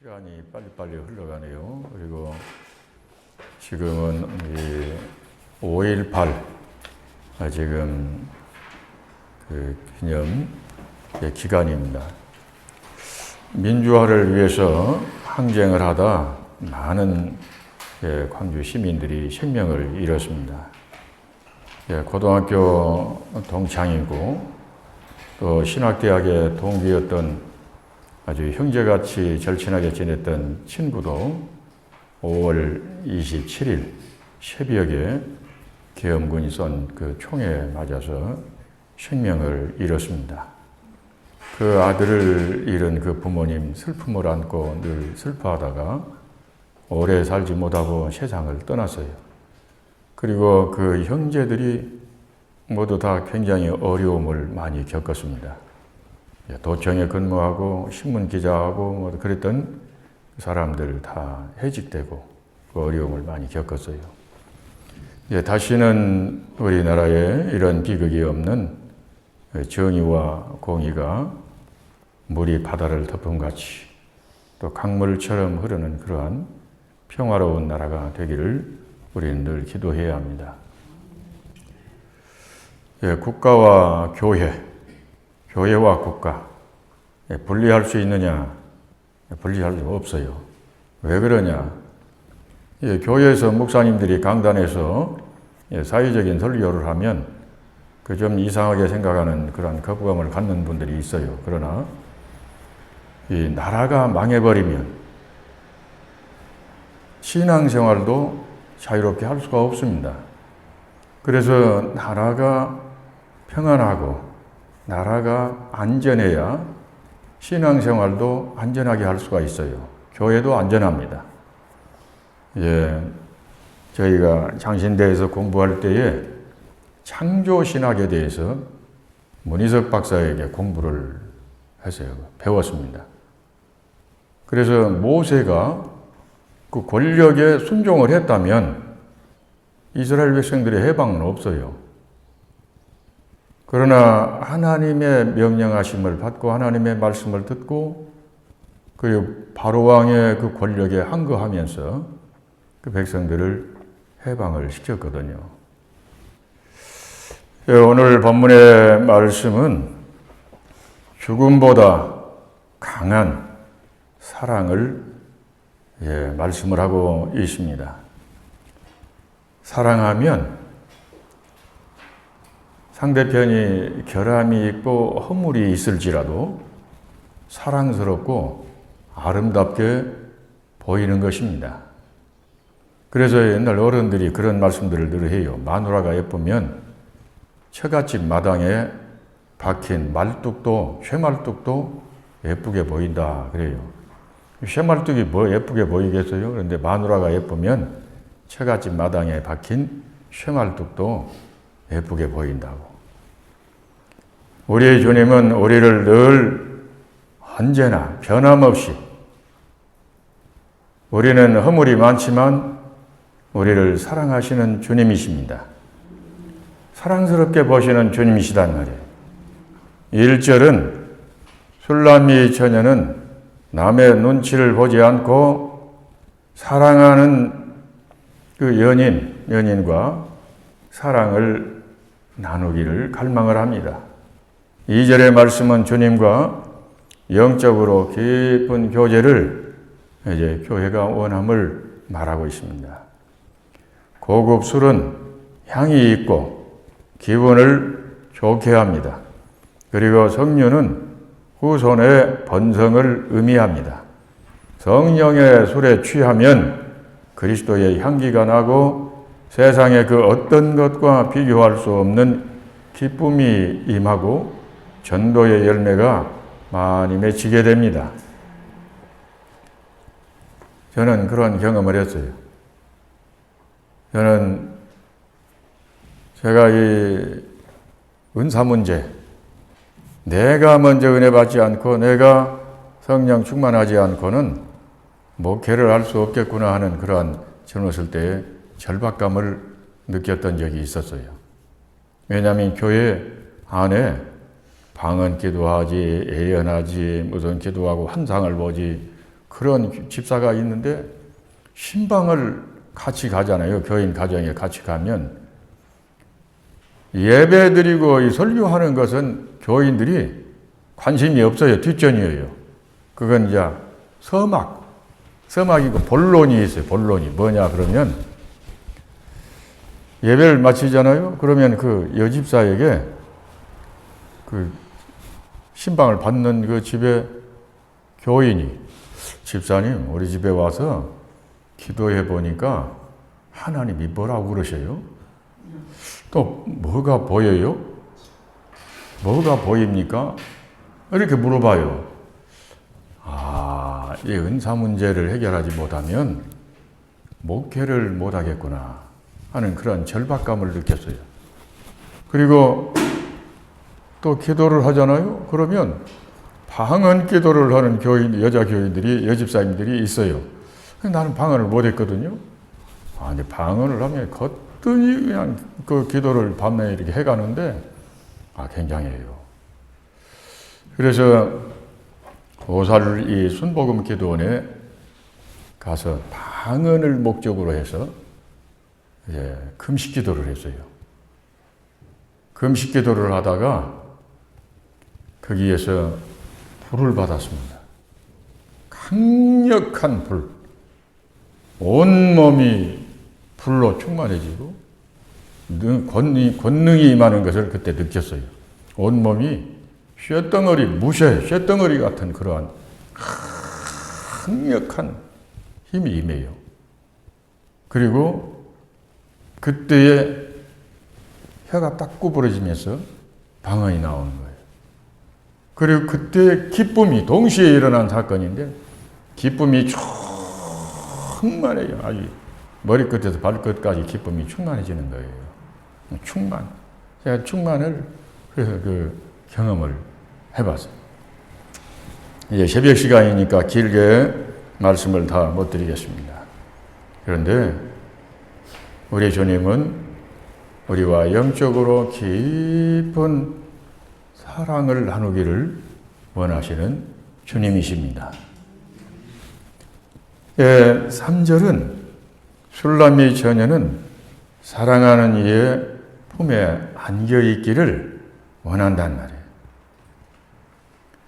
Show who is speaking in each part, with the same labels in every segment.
Speaker 1: 시간이 빨리빨리 흘러가네요. 그리고 지금은 5.18 지금 그 기념 기간입니다. 민주화를 위해서 항쟁을 하다 많은 광주 시민들이 생명을 잃었습니다. 고등학교 동창이고 또 신학대학의 동기였던 아주 형제같이 절친하게 지냈던 친구도 5월 27일 새벽에 계엄군이 쏜 그 총에 맞아서 생명을 잃었습니다. 그 아들을 잃은 그 부모님 슬픔을 안고 늘 슬퍼하다가 오래 살지 못하고 세상을 떠났어요. 그리고 그 형제들이 모두 다 굉장히 어려움을 많이 겪었습니다. 도청에 근무하고 신문 기자하고 뭐 그랬던 사람들 다 해직되고 그 어려움을 많이 겪었어요. 다시는 우리나라에 이런 비극이 없는 정의와 공의가 물이 바다를 덮음같이 또 강물처럼 흐르는 그러한 평화로운 나라가 되기를 우리는 늘 기도해야 합니다. 국가와 교회, 교회와 국가 분리할 수 있느냐? 분리할 수 없어요. 왜 그러냐? 교회에서 목사님들이 강단에서 사회적인 설교를 하면 그 좀 이상하게 생각하는 그런 거부감을 갖는 분들이 있어요. 그러나 이 나라가 망해버리면 신앙생활도 자유롭게 할 수가 없습니다. 그래서 나라가 평안하고 나라가 안전해야 신앙생활도 안전하게 할 수가 있어요. 교회도 안전합니다. 저희가 장신대에서 공부할 때에 창조신학에 대해서 문희석 박사에게 공부를 했어요. 배웠습니다. 그래서 모세가 그 권력에 순종을 했다면 이스라엘 백성들의 해방은 없어요. 그러나 하나님의 명령하심을 받고 하나님의 말씀을 듣고 그리고 바로왕의 그 권력에 항거하면서 그 백성들을 해방을 시켰거든요. 오늘 본문의 말씀은 죽음보다 강한 사랑을 말씀을 하고 있습니다. 사랑하면 상대편이 결함이 있고 허물이 있을지라도 사랑스럽고 아름답게 보이는 것입니다. 그래서 옛날 어른들이 그런 말씀들을 늘 해요. 마누라가 예쁘면 처갓집 마당에 박힌 말뚝도, 쇠말뚝도 예쁘게 보인다 그래요. 쇠말뚝이 뭐 예쁘게 보이겠어요? 그런데 마누라가 예쁘면 처갓집 마당에 박힌 쇠말뚝도 예쁘게 보인다고. 우리의 주님은 우리를 늘 언제나 변함없이 우리는 허물이 많지만 우리를 사랑하시는 주님이십니다. 사랑스럽게 보시는 주님이시단 말이에요. 1절은 술람미 처녀는 남의 눈치를 보지 않고 사랑하는 그 연인과 사랑을 나누기를 갈망을 합니다. 2절의 말씀은 주님과 영적으로 깊은 교제를 교회가 원함을 말하고 있습니다. 고급 술은 향이 있고 기분을 좋게 합니다. 그리고 성류는 후손의 번성을 의미합니다. 성령의 술에 취하면 그리스도의 향기가 나고 세상의 그 어떤 것과 비교할 수 없는 기쁨이 임하고 전도의 열매가 많이 맺히게 됩니다. 저는 그런 경험을 했어요. 제가 이 은사 문제, 내가 먼저 은혜 받지 않고 내가 성령 충만하지 않고는 목회를 할 수 없겠구나 하는 그러한 젊었을 때의 절박감을 느꼈던 적이 있었어요. 왜냐하면 교회 안에 방언 기도하지, 예언하지, 무슨 기도하고 환상을 보지, 그런 집사가 있는데 신방을 같이 가잖아요. 교인 가정에 같이 가면 예배 드리고 이 설교하는 것은 교인들이 관심이 없어요. 뒷전이에요. 그건 이제 서막이고 본론이 있어요. 본론이 뭐냐 그러면 예배를 마치잖아요. 그러면 그 여집사에게 그 신방을 받는 그 집에 교인이 집사님 우리 집에 와서 기도해 보니까 하나님이 뭐라고 그러셔요? 또 뭐가 보여요? 뭐가 보입니까? 이렇게 물어봐요. 이 은사 문제를 해결하지 못하면 목회를 못하겠구나 하는 그런 절박감을 느꼈어요. 그리고 또 기도를 하잖아요. 그러면 방언 기도를 하는 여자 교인들이, 여집사님들이 있어요. 나는 방언을 못했거든요. 근데 방언을 하면 거뜬히 그냥 그 기도를 밤에 이렇게 해가는데, 굉장해요. 그래서 보살 이 순복음 기도원에 가서 방언을 목적으로 해서 이제 금식 기도를 했어요. 금식 기도를 하다가 거기에서 불을 받았습니다. 강력한 불. 온 몸이 불로 충만해지고 권능이 임하는 것을 그때 느꼈어요. 온 몸이 쇳덩어리 같은 그러한 강력한 힘이 임해요. 그리고 그때에 혀가 딱 구부러지면서 방언이 나오는 거예요. 그리고 그때 기쁨이 동시에 일어난 사건인데 기쁨이 충만해요. 아주 머리끝에서 발끝까지 기쁨이 충만해지는 거예요. 충만. 제가 충만을 그래서 그 경험을 해봤어요. 이제 새벽 시간이니까 길게 말씀을 다 못 드리겠습니다. 그런데 우리 주님은 우리와 영적으로 깊은 사랑을 나누기를 원하시는 주님이십니다. 3절은 술람이 처녀는 사랑하는 이의 품에 안겨 있기를 원한단 말이에요.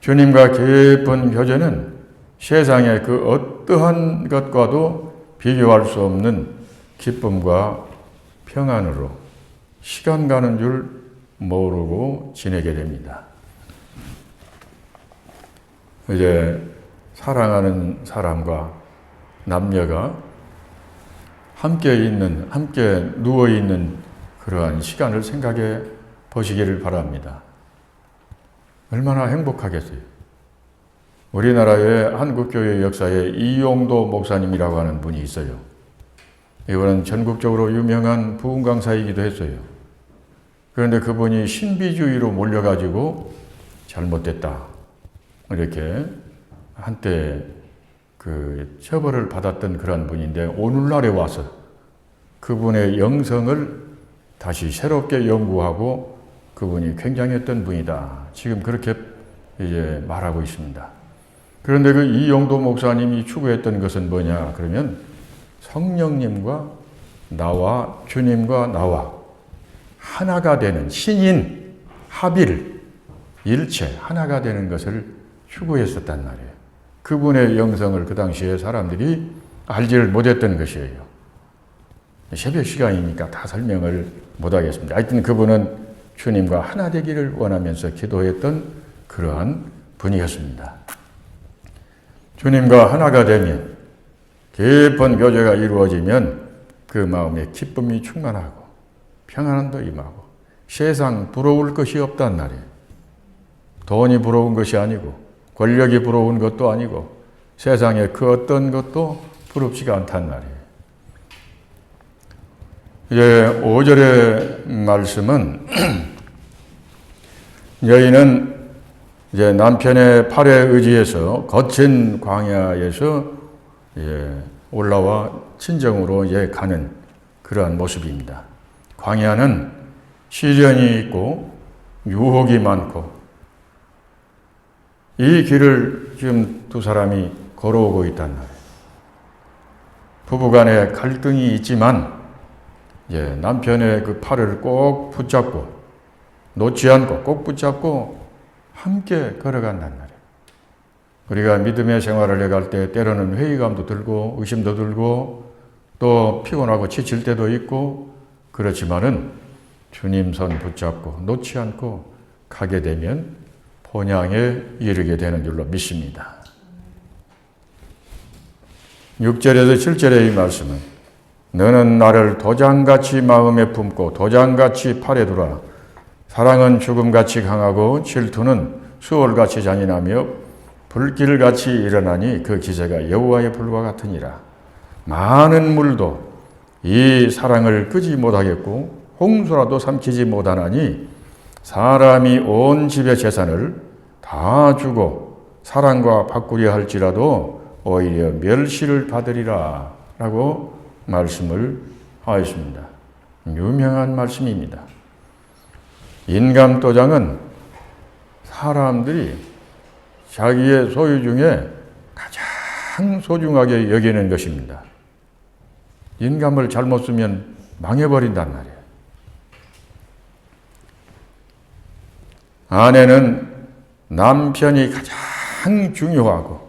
Speaker 1: 주님과 깊은 교제는 세상의 그 어떠한 것과도 비교할 수 없는 기쁨과 평안으로 시간 가는 줄 모르고 지내게 됩니다. 이제 사랑하는 사람과 남녀가 함께 누워있는 그러한 시간을 생각해 보시기를 바랍니다. 얼마나 행복하겠어요. 우리나라의 한국교회 역사에 이용도 목사님이라고 하는 분이 있어요. 이분은 전국적으로 유명한 부흥 강사이기도 했어요. 그런데 그분이 신비주의로 몰려가지고 잘못됐다. 이렇게 한때 그 처벌을 받았던 그런 분인데 오늘날에 와서 그분의 영성을 다시 새롭게 연구하고 그분이 굉장했던 분이다. 지금 그렇게 이제 말하고 있습니다. 그런데 그 이용도 목사님이 추구했던 것은 뭐냐? 그러면 성령님과 나와 주님과 나와 하나가 되는 신인, 합일, 일체 하나가 되는 것을 추구했었단 말이에요. 그분의 영성을 그 당시에 사람들이 알지를 못했던 것이에요. 새벽 시간이니까 다 설명을 못하겠습니다. 하여튼 그분은 주님과 하나 되기를 원하면서 기도했던 그러한 분이었습니다. 주님과 하나가 되면 깊은 교제가 이루어지면 그 마음에 기쁨이 충만하고 평안도 임하고 세상 부러울 것이 없단 말이에요. 돈이 부러운 것이 아니고 권력이 부러운 것도 아니고 세상의 그 어떤 것도 부럽지가 않단 말이에요. 이제 5절의 말씀은 여인은 이제 남편의 팔에 의지해서 거친 광야에서 올라와 친정으로 가는 그러한 모습입니다. 광야는 시련이 있고 유혹이 많고 이 길을 지금 두 사람이 걸어오고 있단 말이에요. 부부간에 갈등이 있지만 남편의 그 팔을 꼭 붙잡고 놓지 않고 꼭 붙잡고 함께 걸어간단 말이에요. 우리가 믿음의 생활을 해갈 때 때로는 회의감도 들고 의심도 들고 또 피곤하고 지칠 때도 있고 그렇지만은 주님 손 붙잡고 놓지 않고 가게 되면 본향에 이르게 되는 줄로 믿습니다. 6절에서 7절의 이 말씀은 너는 나를 도장같이 마음에 품고 도장같이 팔에 두라. 사랑은 죽음같이 강하고 질투는 수월같이 잔인하며 불길같이 일어나니 그 기세가 여호와의 불과 같으니라. 많은 물도 이 사랑을 끄지 못하겠고 홍수라도 삼키지 못하나니 사람이 온 집의 재산을 다 주고 사랑과 바꾸려 할지라도 오히려 멸시를 받으리라 라고 말씀을 하였습니다. 유명한 말씀입니다. 인감도장은 사람들이 자기의 소유 중에 가장 소중하게 여기는 것입니다. 인감을 잘못 쓰면 망해버린단 말이에요. 아내는 남편이 가장 중요하고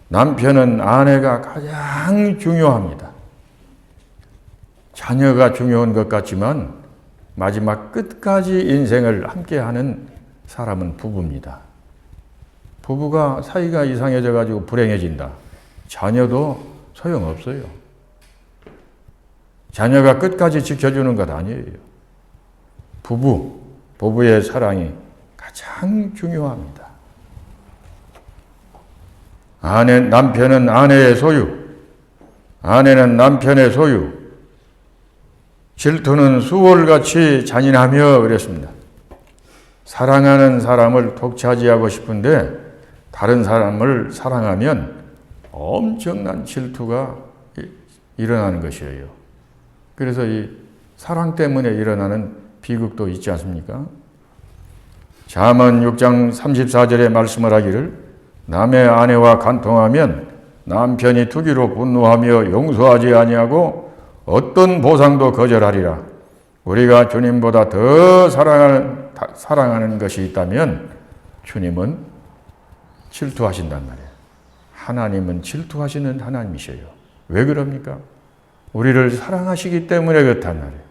Speaker 1: 남편은 아내가 가장 중요합니다. 자녀가 중요한 것 같지만 마지막 끝까지 인생을 함께하는 사람은 부부입니다. 부부가 사이가 이상해져 가지고 불행해진다. 자녀도 소용없어요. 자녀가 끝까지 지켜주는 것 아니에요. 부부의 사랑이 가장 중요합니다. 남편은 아내의 소유, 아내는 남편의 소유, 질투는 수월같이 잔인하며 그랬습니다. 사랑하는 사람을 독차지하고 싶은데 다른 사람을 사랑하면 엄청난 질투가 일어나는 것이에요. 그래서 이 사랑 때문에 일어나는 비극도 있지 않습니까? 잠언 6장 34절에 말씀을 하기를 남의 아내와 간통하면 남편이 투기로 분노하며 용서하지 아니하고 어떤 보상도 거절하리라. 우리가 주님보다 더 사랑하는 것이 있다면 주님은 질투하신단 말이에요. 하나님은 질투하시는 하나님이셔요. 왜 그럽니까? 우리를 사랑하시기 때문에 그렇단 말이에요.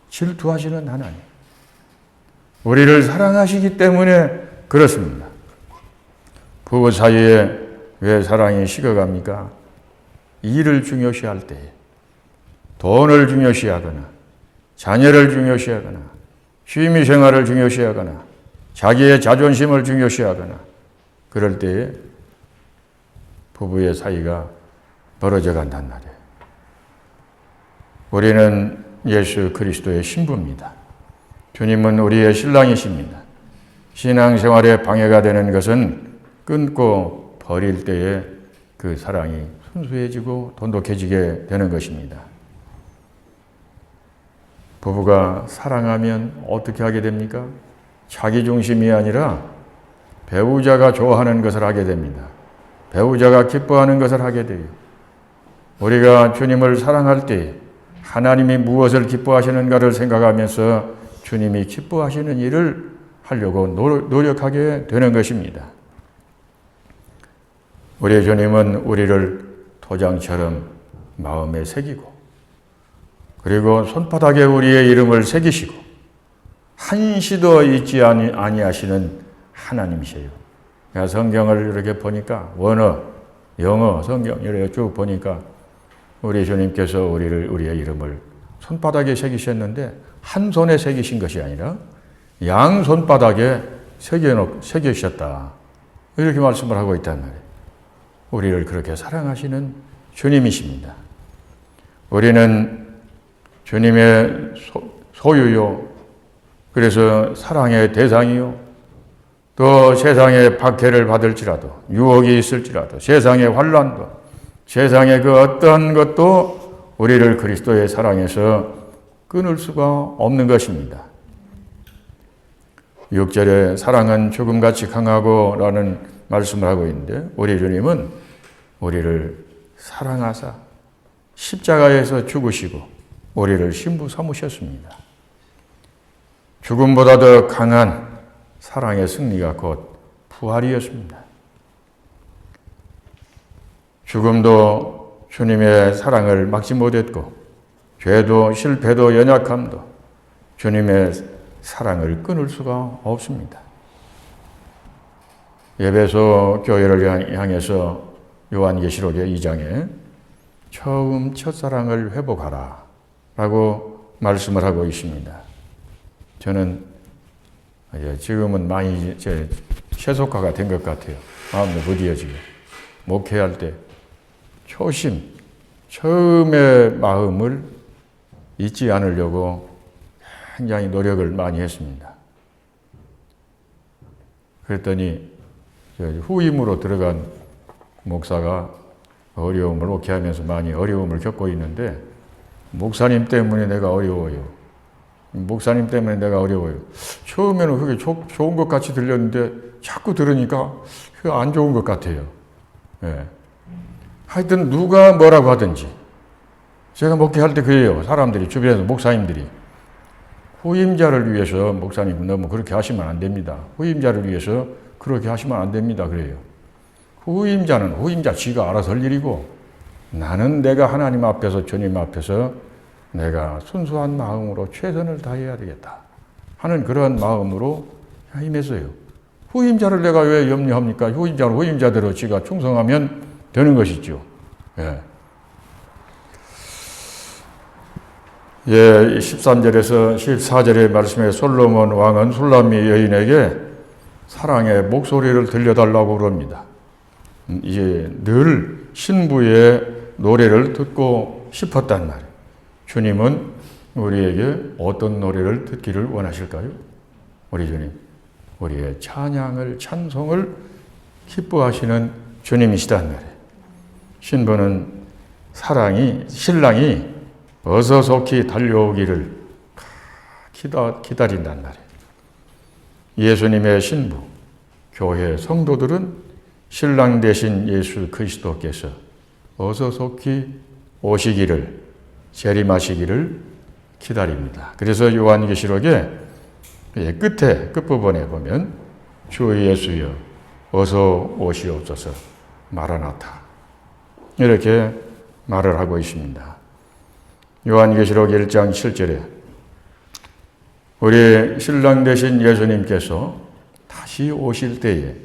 Speaker 1: 질투하시는 하나님. 우리를 사랑하시기 때문에 그렇습니다. 부부 사이에 왜 사랑이 식어갑니까? 일을 중요시할 때, 돈을 중요시하거나, 자녀를 중요시하거나, 취미생활을 중요시하거나, 자기의 자존심을 중요시하거나, 그럴 때에 부부의 사이가 벌어져 간단 말이에요. 우리는 예수 그리스도의 신부입니다. 주님은 우리의 신랑이십니다. 신앙생활에 방해가 되는 것은 끊고 버릴 때에 그 사랑이 순수해지고 돈독해지게 되는 것입니다. 부부가 사랑하면 어떻게 하게 됩니까? 자기 중심이 아니라 배우자가 좋아하는 것을 하게 됩니다. 배우자가 기뻐하는 것을 하게 돼요. 우리가 주님을 사랑할 때 하나님이 무엇을 기뻐하시는가를 생각하면서 주님이 기뻐하시는 일을 하려고 노력하게 되는 것입니다. 우리 주님은 우리를 도장처럼 마음에 새기고 그리고 손바닥에 우리의 이름을 새기시고 한시도 잊지 아니하시는 하나님이세요. 성경을 이렇게 보니까 원어, 영어, 성경 이렇게 쭉 보니까 우리 주님께서 우리의 이름을 손바닥에 새기셨는데 한 손에 새기신 것이 아니라 양 손바닥에 새기셨다. 이렇게 말씀을 하고 있단 말이에요. 우리를 그렇게 사랑하시는 주님이십니다. 우리는 주님의 소유요. 그래서 사랑의 대상이요. 또 세상의 박해를 받을지라도 유혹이 있을지라도 세상의 환난도 세상의 그 어떤 것도 우리를 그리스도의 사랑에서 끊을 수가 없는 것입니다. 6절에 사랑은 죽음같이 강하고 라는 말씀을 하고 있는데 우리 주님은 우리를 사랑하사 십자가에서 죽으시고 우리를 신부 삼으셨습니다. 죽음보다 더 강한 사랑의 승리가 곧 부활이었습니다. 죽음도 주님의 사랑을 막지 못했고 죄도 실패도 연약함도 주님의 사랑을 끊을 수가 없습니다. 에베소 교회를 향해서 요한계시록의 2장에 처음 첫사랑을 회복하라 라고 말씀을 하고 있습니다. 저는 지금은 많이 이제 세속화가 된 것 같아요. 마음도 무디어지게. 목회할 때 처음의 마음을 잊지 않으려고 굉장히 노력을 많이 했습니다. 그랬더니 후임으로 들어간 목사가 어려움을 목회하면서 많이 어려움을 겪고 있는데 목사님 때문에 내가 어려워요. 목사님 때문에 내가 어려워요. 처음에는 그게 좋은 것 같이 들렸는데 자꾸 들으니까 그게 안 좋은 것 같아요. 예. 하여튼 누가 뭐라고 하든지 제가 목회할 때 그래요. 사람들이 주변에서 목사님들이 후임자를 위해서 목사님 너무 그렇게 하시면 안 됩니다. 후임자를 위해서 그렇게 하시면 안 됩니다. 그래요. 후임자는 후임자 지가 알아서 할 일이고 나는 내가 하나님 앞에서 주님 앞에서 내가 순수한 마음으로 최선을 다해야 되겠다 하는 그런 마음으로 임했어요. 후임자를 내가 왜 염려합니까? 후임자는 후임자대로 지가 충성하면 되는 것이죠. 예. 13절에서 14절의 말씀에 솔로몬 왕은 술람미 여인에게 사랑의 목소리를 들려달라고 그럽니다. 이제 늘 신부의 노래를 듣고 싶었단 말이에요. 주님은 우리에게 어떤 노래를 듣기를 원하실까요? 우리 주님, 우리의 찬양을, 찬송을 기뻐하시는 주님이시단 말이에요. 신부는 신랑이 어서 속히 달려오기를 기다린단 말이에요. 예수님의 신부, 교회 성도들은 신랑 되신 예수 그리스도께서 어서 속히 오시기를, 재림하시기를 기다립니다. 그래서 요한계시록의 끝부분에 보면 주 예수여 어서 오시옵소서 마라나타 이렇게 말을 하고 있습니다. 요한계시록 1장 7절에 우리 신랑 되신 예수님께서 다시 오실 때에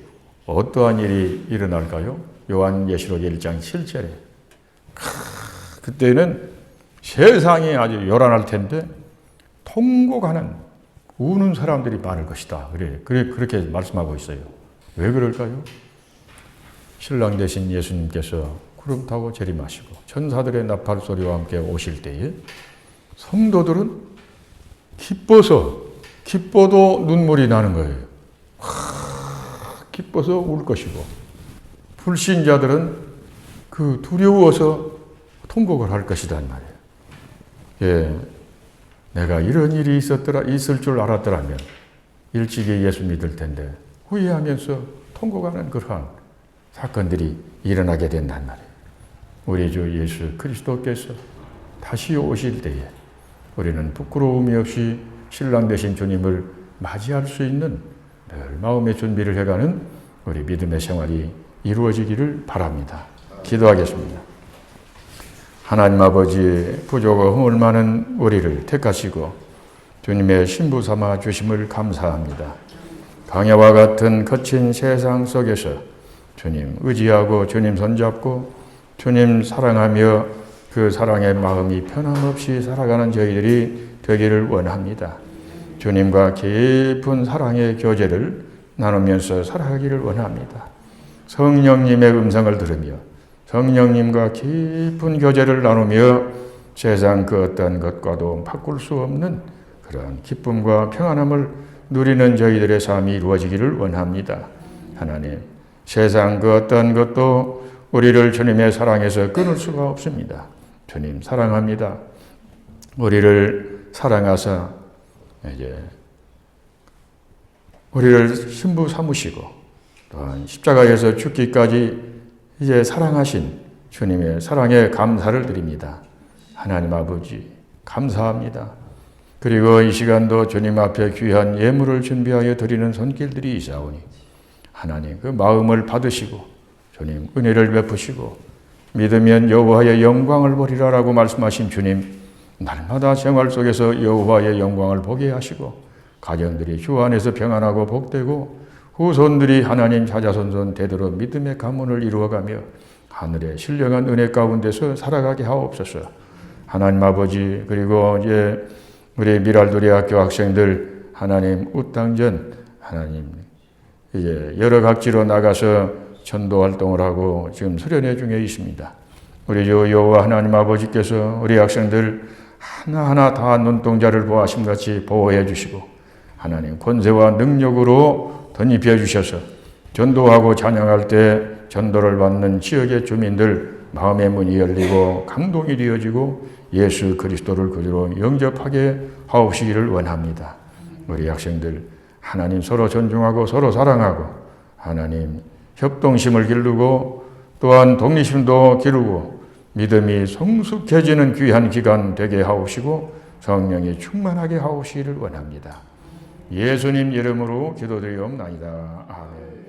Speaker 1: 어떠한 일이 일어날까요? 요한계시록 1장 7절에 그때는 세상이 아주 요란할 텐데 통곡하는 우는 사람들이 많을 것이다. 그렇게 말씀하고 있어요. 왜 그럴까요? 신랑 되신 예수님께서 구름 타고 재림하시고 천사들의 나팔 소리와 함께 오실 때에 성도들은 기뻐도 눈물이 나는 거예요. 기뻐서 울 것이고 불신자들은 두려워서 통곡을 할 것이란 말이에요. 예, 내가 이런 일이 있을 줄 알았더라면 일찍이 예수 믿을 텐데 후회하면서 통곡하는 그러한 사건들이 일어나게 된단 말이에요. 우리 주 예수 그리스도께서 다시 오실 때에 우리는 부끄러움이 없이 신랑 되신 주님을 맞이할 수 있는 늘 마음의 준비를 해가는 우리 믿음의 생활이 이루어지기를 바랍니다. 기도하겠습니다. 하나님 아버지, 부족과 허물 많은 우리를 택하시고 주님의 신부 삼아 주심을 감사합니다. 광야와 같은 거친 세상 속에서 주님 의지하고 주님 손잡고 주님 사랑하며 그 사랑의 마음이 변함없이 살아가는 저희들이 되기를 원합니다. 주님과 깊은 사랑의 교제를 나누면서 살아가기를 원합니다. 성령님의 음성을 들으며 성령님과 깊은 교제를 나누며 세상 그 어떤 것과도 바꿀 수 없는 그런 기쁨과 평안함을 누리는 저희들의 삶이 이루어지기를 원합니다. 하나님, 세상 그 어떤 것도 우리를 주님의 사랑에서 끊을 수가 없습니다. 주님 사랑합니다. 우리를 사랑하사 이제 우리를 신부 삼으시고 또한 십자가에서 죽기까지 이제 사랑하신 주님의 사랑에 감사를 드립니다. 하나님 아버지 감사합니다. 그리고 이 시간도 주님 앞에 귀한 예물을 준비하여 드리는 손길들이 있사오니 하나님 그 마음을 받으시고 주님 은혜를 베푸시고 믿으면 여호와의 영광을 보리라라고 말씀하신 주님, 날마다 생활 속에서 여호와의 영광을 보게 하시고 가정들이 주 안에서 평안하고 복되고 후손들이 하나님 자자손손 대대로 믿음의 가문을 이루어가며 하늘의 신령한 은혜 가운데서 살아가게 하옵소서. 하나님 아버지, 그리고 이제 우리 미랄도리 학교 학생들 하나님 웃당전 하나님 이제 여러 각지로 나가서 전도 활동을 하고 지금 수련회 중에 있습니다. 우리 주 여호와 하나님 아버지께서 우리 학생들 하나하나 다 눈동자를 보아심같이 보호해 주시고 하나님 권세와 능력으로 덧입혀 주셔서 전도하고 찬양할 때 전도를 받는 지역의 주민들 마음의 문이 열리고 감동이 되어지고 예수 그리스도를 그리로 영접하게 하옵시기를 원합니다. 우리 학생들 하나님 서로 존중하고 서로 사랑하고 하나님 협동심을 기르고 또한 독립심도 기르고 믿음이 성숙해지는 귀한 기간 되게 하옵시고 성령이 충만하게 하옵시기를 원합니다. 예수님 이름으로 기도드리옵나이다. 아멘.